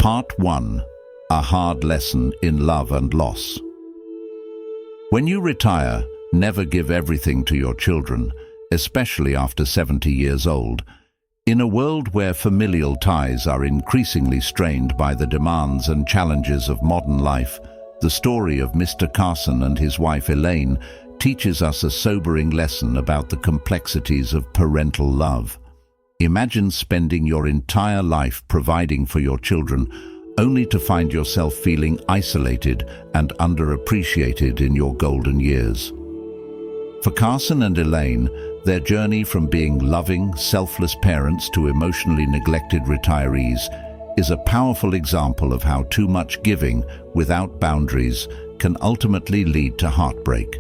Part 1. A Hard Lesson in Love and Loss. When you retire, never give everything to your children, especially after 70 years old. In a world where familial ties are increasingly strained by the demands and challenges of modern life, the story of Mr. Carson and his wife Elaine teaches us a sobering lesson about the complexities of parental love. Imagine spending your entire life providing for your children, only to find yourself feeling isolated and underappreciated in your golden years. For Carson and Elaine, their journey from being loving, selfless parents to emotionally neglected retirees is a powerful example of how too much giving without boundaries can ultimately lead to heartbreak.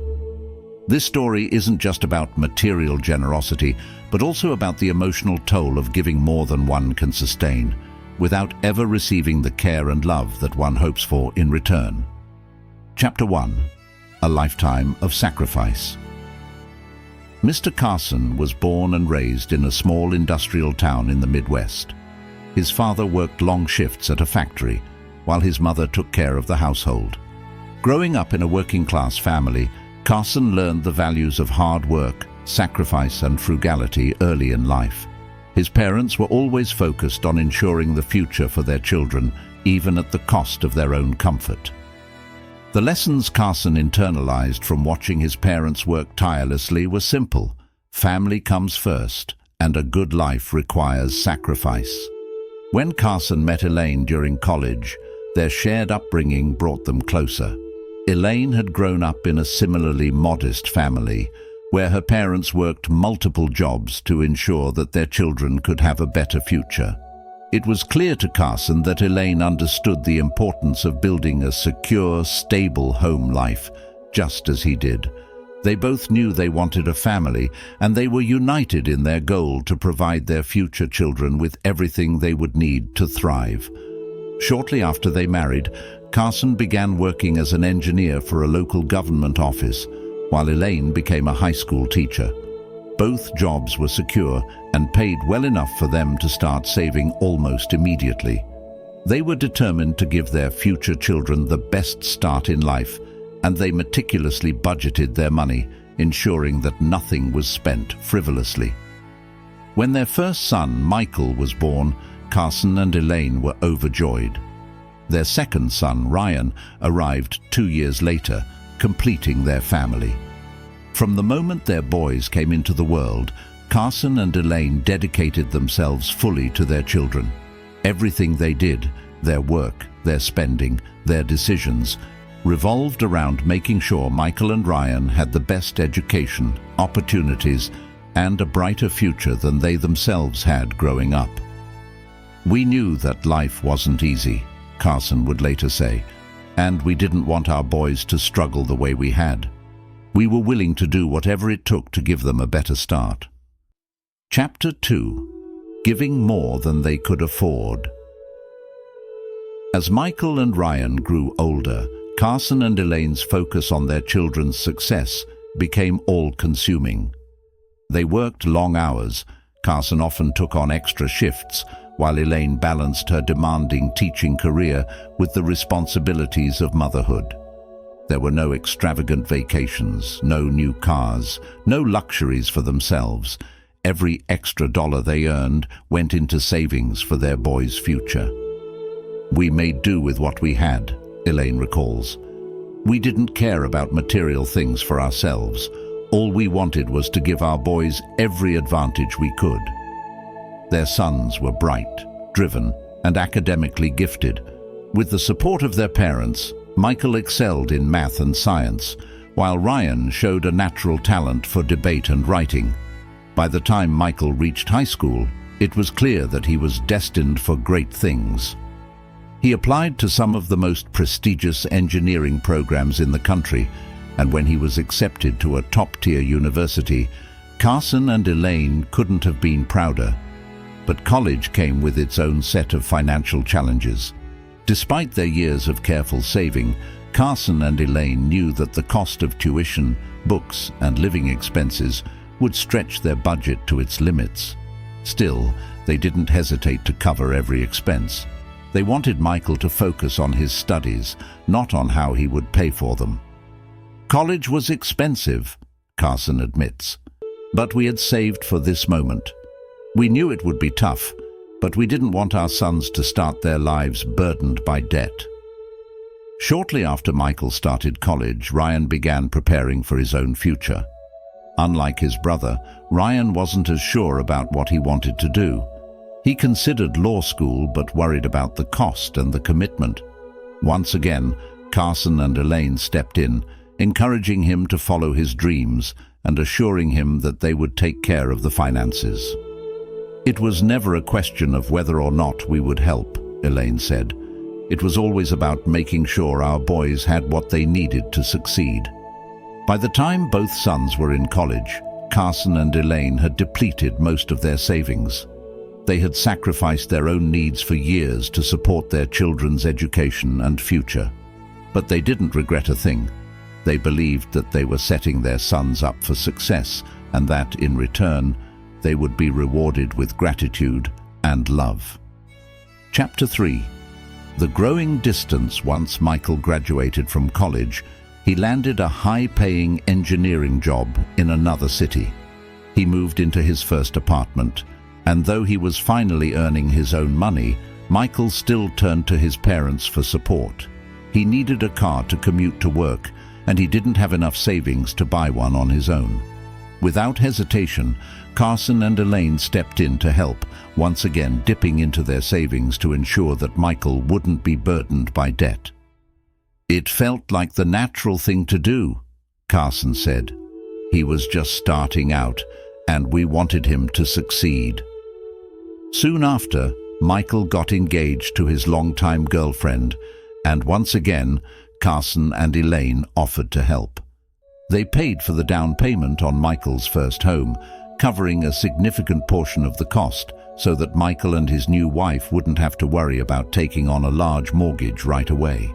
This story isn't just about material generosity, but also about the emotional toll of giving more than one can sustain, without ever receiving the care and love that one hopes for in return. Chapter 1. A Lifetime of Sacrifice. Mr. Carson was born and raised in a small industrial town in the Midwest. His father worked long shifts at a factory, while his mother took care of the household. Growing up in a working-class family, Carson learned the values of hard work, sacrifice, and frugality early in life. His parents were always focused on ensuring the future for their children, even at the cost of their own comfort. The lessons Carson internalized from watching his parents work tirelessly were simple. Family comes first, and a good life requires sacrifice. When Carson met Elaine during college, their shared upbringing brought them closer. Elaine had grown up in a similarly modest family, where her parents worked multiple jobs to ensure that their children could have a better future. It was clear to Carson that Elaine understood the importance of building a secure, stable home life, just as he did. They both knew they wanted a family, and they were united in their goal to provide their future children with everything they would need to thrive. Shortly after they married, Carson began working as an engineer for a local government office, while Elaine became a high school teacher. Both jobs were secure and paid well enough for them to start saving almost immediately. They were determined to give their future children the best start in life, and they meticulously budgeted their money, ensuring that nothing was spent frivolously. When their first son, Michael, was born, Carson and Elaine were overjoyed. Their second son, Ryan, arrived 2 years later, completing their family. From the moment their boys came into the world, Carson and Elaine dedicated themselves fully to their children. Everything they did, their work, their spending, their decisions, revolved around making sure Michael and Ryan had the best education, opportunities, and a brighter future than they themselves had growing up. "We knew that life wasn't easy," Carson would later say, "and we didn't want our boys to struggle the way we had. We were willing to do whatever it took to give them a better start." Chapter 2. Giving More Than They Could Afford. As Michael and Ryan grew older, Carson and Elaine's focus on their children's success became all-consuming. They worked long hours. Carson often took on extra shifts, while Elaine balanced her demanding teaching career with the responsibilities of motherhood. There were no extravagant vacations, no new cars, no luxuries for themselves. Every extra dollar they earned went into savings for their boys' future. "We made do with what we had," Elaine recalls. "We didn't care about material things for ourselves. All we wanted was to give our boys every advantage we could." Their sons were bright, driven, and academically gifted. With the support of their parents, Michael excelled in math and science, while Ryan showed a natural talent for debate and writing. By the time Michael reached high school, it was clear that he was destined for great things. He applied to some of the most prestigious engineering programs in the country, and when he was accepted to a top-tier university, Carson and Elaine couldn't have been prouder. But college came with its own set of financial challenges. Despite their years of careful saving, Carson and Elaine knew that the cost of tuition, books, and living expenses would stretch their budget to its limits. Still, they didn't hesitate to cover every expense. They wanted Michael to focus on his studies, not on how he would pay for them. College was expensive, Carson admits, but we had saved for this moment. We knew it would be tough, but we didn't want our sons to start their lives burdened by debt. Shortly after Michael started college, Ryan began preparing for his own future. Unlike his brother, Ryan wasn't as sure about what he wanted to do. He considered law school but worried about the cost and the commitment. Once again, Carson and Elaine stepped in, encouraging him to follow his dreams and assuring him that they would take care of the finances. It was never a question of whether or not we would help, Elaine said. It was always about making sure our boys had what they needed to succeed. By the time both sons were in college, Carson and Elaine had depleted most of their savings. They had sacrificed their own needs for years to support their children's education and future. But they didn't regret a thing. They believed that they were setting their sons up for success and that, in return, they would be rewarded with gratitude and love. Chapter 3. The growing distance. Once Michael graduated from college, he landed a high-paying engineering job in another city. He moved into his first apartment, and though he was finally earning his own money, Michael still turned to his parents for support. He needed a car to commute to work, and he didn't have enough savings to buy one on his own. Without hesitation, Carson and Elaine stepped in to help, once again dipping into their savings to ensure that Michael wouldn't be burdened by debt. "It felt like the natural thing to do," Carson said. "He was just starting out, and we wanted him to succeed." Soon after, Michael got engaged to his longtime girlfriend, and once again, Carson and Elaine offered to help. They paid for the down payment on Michael's first home, covering a significant portion of the cost so that Michael and his new wife wouldn't have to worry about taking on a large mortgage right away.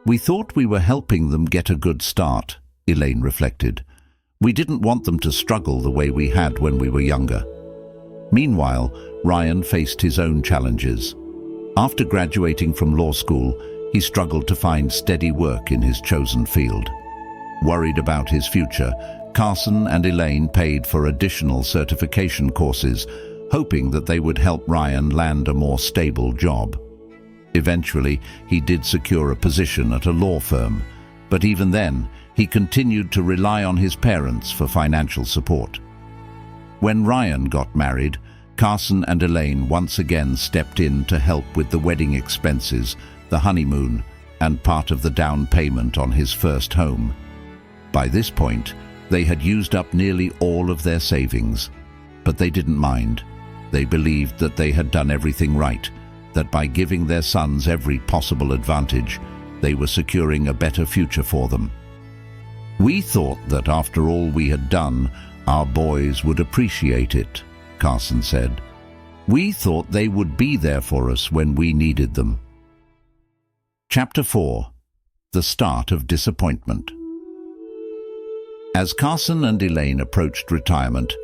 "We thought we were helping them get a good start," Elaine reflected. "We didn't want them to struggle the way we had when we were younger." Meanwhile, Ryan faced his own challenges. After graduating from law school, he struggled to find steady work in his chosen field. Worried about his future, Carson and Elaine paid for additional certification courses, hoping that they would help Ryan land a more stable job. Eventually, he did secure a position at a law firm, but even then, he continued to rely on his parents for financial support. When Ryan got married, Carson and Elaine once again stepped in to help with the wedding expenses, the honeymoon, and part of the down payment on his first home. By this point, they had used up nearly all of their savings, but they didn't mind. They believed that they had done everything right, that by giving their sons every possible advantage, they were securing a better future for them. "We thought that after all we had done, our boys would appreciate it," Carson said. "We thought they would be there for us when we needed them." Chapter 4. The Start of Disappointment. As Carson and Elaine approached retirement,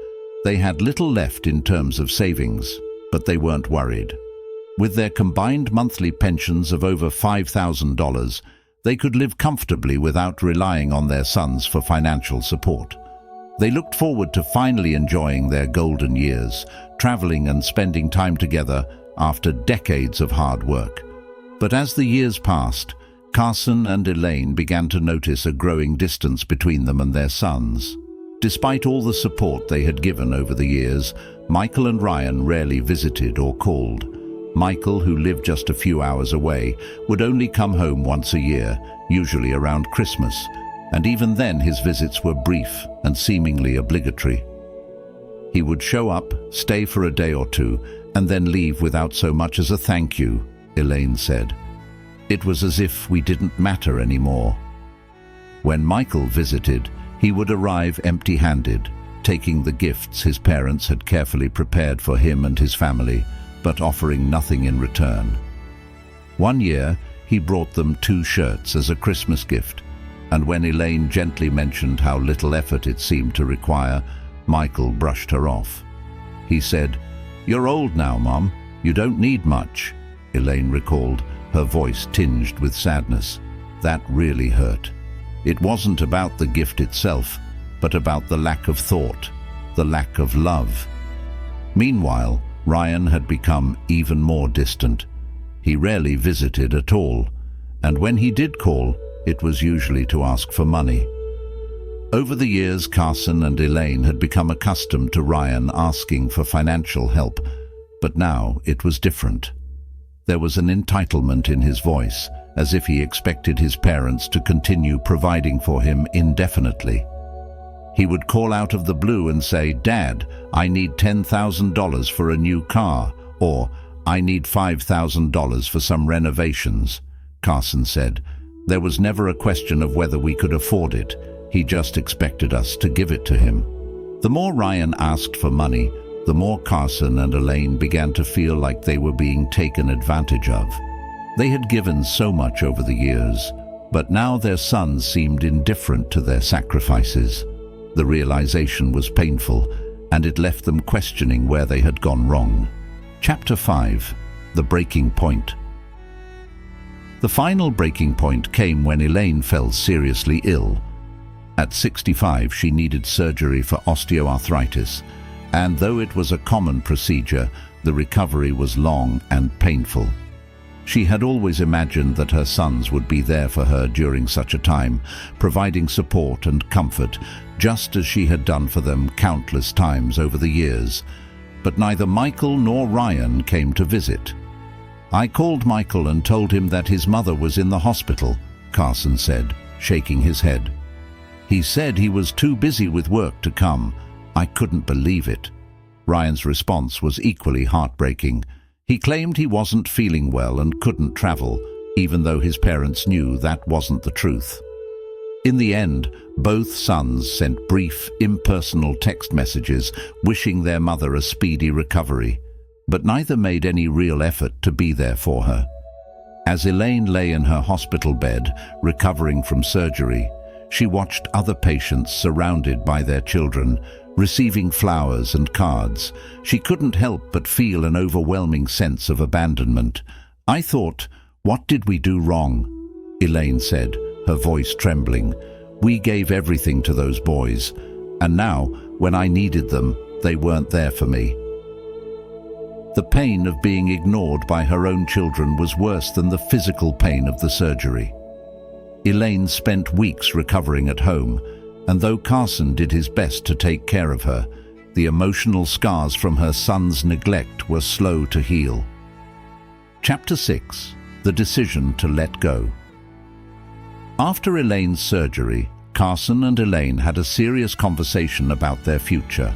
they had little left in terms of savings, but they weren't worried. With their combined monthly pensions of over $5,000, they could live comfortably without relying on their sons for financial support. They looked forward to finally enjoying their golden years, traveling and spending time together after decades of hard work. But as the years passed, Carson and Elaine began to notice a growing distance between them and their sons. Despite all the support they had given over the years, Michael and Ryan rarely visited or called. Michael, who lived just a few hours away, would only come home once a year, usually around Christmas, and even then his visits were brief and seemingly obligatory. He would show up, stay for a day or two, and then leave without so much as a thank you, Elaine said. It was as if we didn't matter anymore. When Michael visited, he would arrive empty-handed, taking the gifts his parents had carefully prepared for him and his family, but offering nothing in return. One year, he brought them 2 shirts as a Christmas gift, and when Elaine gently mentioned how little effort it seemed to require, Michael brushed her off. He said, "You're old now, Mom. You don't need much." Elaine recalled, her voice tinged with sadness. That really hurt. It wasn't about the gift itself, but about the lack of thought, the lack of love. Meanwhile, Ryan had become even more distant. He rarely visited at all, and when he did call, it was usually to ask for money. Over the years, Carson and Elaine had become accustomed to Ryan asking for financial help, but now it was different. There was an entitlement in his voice, as if he expected his parents to continue providing for him indefinitely. He would call out of the blue and say, "Dad, I need $10,000 for a new car," or "I need $5,000 for some renovations." Carson said, "There was never a question of whether we could afford it. He just expected us to give it to him." The more Ryan asked for money, the more Carson and Elaine began to feel like they were being taken advantage of. They had given so much over the years, but now their sons seemed indifferent to their sacrifices. The realization was painful, and it left them questioning where they had gone wrong. Chapter 5. The Breaking Point. The final breaking point came when Elaine fell seriously ill. At 65, she needed surgery for osteoarthritis, and though it was a common procedure, the recovery was long and painful. She had always imagined that her sons would be there for her during such a time, providing support and comfort, just as she had done for them countless times over the years. But neither Michael nor Ryan came to visit. "I called Michael and told him that his mother was in the hospital," Carson said, shaking his head. "He said he was too busy with work to come. I couldn't believe it." Ryan's response was equally heartbreaking. He claimed he wasn't feeling well and couldn't travel, even though his parents knew that wasn't the truth. In the end, both sons sent brief, impersonal text messages wishing their mother a speedy recovery, but neither made any real effort to be there for her. As Elaine lay in her hospital bed, recovering from surgery, she watched other patients surrounded by their children, receiving flowers and cards. She couldn't help but feel an overwhelming sense of abandonment. "I thought, what did we do wrong?" Elaine said, her voice trembling. "We gave everything to those boys, and now, when I needed them, they weren't there for me." The pain of being ignored by her own children was worse than the physical pain of the surgery. Elaine spent weeks recovering at home, and though Carson did his best to take care of her, the emotional scars from her son's neglect were slow to heal. Chapter 6. The Decision to Let Go. After Elaine's surgery, Carson and Elaine had a serious conversation about their future.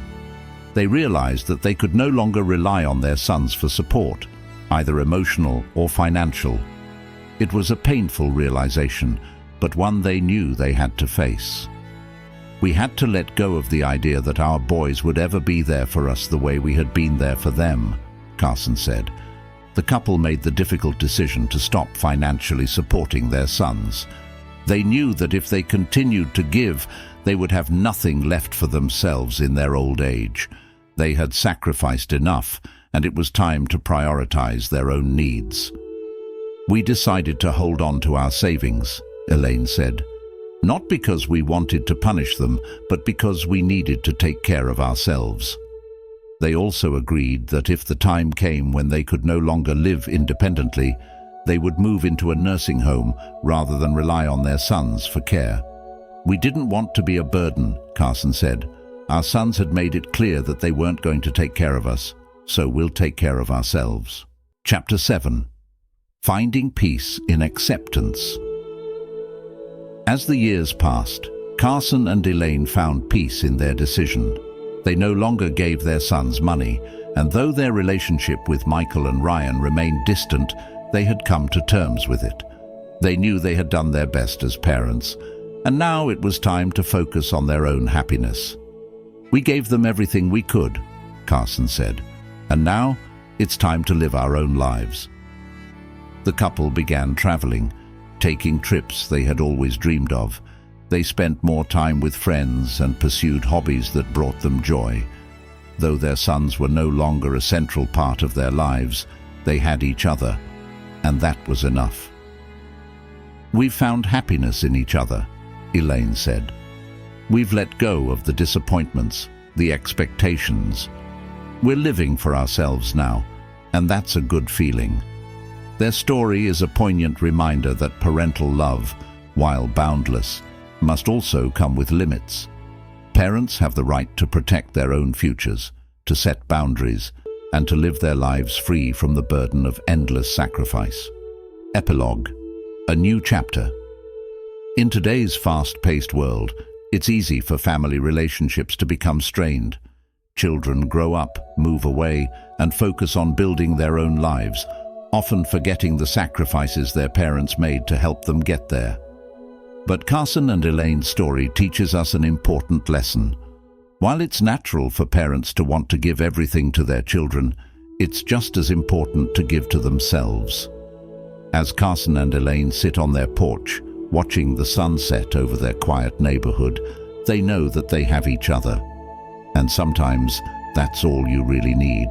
They realized that they could no longer rely on their sons for support, either emotional or financial. It was a painful realization, but one they knew they had to face. "We had to let go of the idea that our boys would ever be there for us the way we had been there for them," Carson said. The couple made the difficult decision to stop financially supporting their sons. They knew that if they continued to give, they would have nothing left for themselves in their old age. They had sacrificed enough, and it was time to prioritize their own needs. "We decided to hold on to our savings," Elaine said. "Not because we wanted to punish them, but because we needed to take care of ourselves." They also agreed that if the time came when they could no longer live independently, they would move into a nursing home rather than rely on their sons for care. "We didn't want to be a burden," Carson said. "Our sons had made it clear that they weren't going to take care of us, so we'll take care of ourselves." Chapter 7. Finding Peace in Acceptance. As the years passed, Carson and Elaine found peace in their decision. They no longer gave their sons money, and though their relationship with Michael and Ryan remained distant, they had come to terms with it. They knew they had done their best as parents, and now it was time to focus on their own happiness. "We gave them everything we could," Carson said, "and now it's time to live our own lives." The couple began traveling, taking trips they had always dreamed of. They spent more time with friends and pursued hobbies that brought them joy. Though their sons were no longer a central part of their lives, they had each other, and that was enough. "We've found happiness in each other," Elaine said. "We've let go of the disappointments, the expectations. We're living for ourselves now, and that's a good feeling." Their story is a poignant reminder that parental love, while boundless, must also come with limits. Parents have the right to protect their own futures, to set boundaries, and to live their lives free from the burden of endless sacrifice. Epilogue, a new chapter. In today's fast-paced world, it's easy for family relationships to become strained. Children grow up, move away, and focus on building their own lives, often forgetting the sacrifices their parents made to help them get there. But Carson and Elaine's story teaches us an important lesson. While it's natural for parents to want to give everything to their children, it's just as important to give to themselves. As Carson and Elaine sit on their porch, watching the sunset over their quiet neighborhood, they know that they have each other. And sometimes that's all you really need.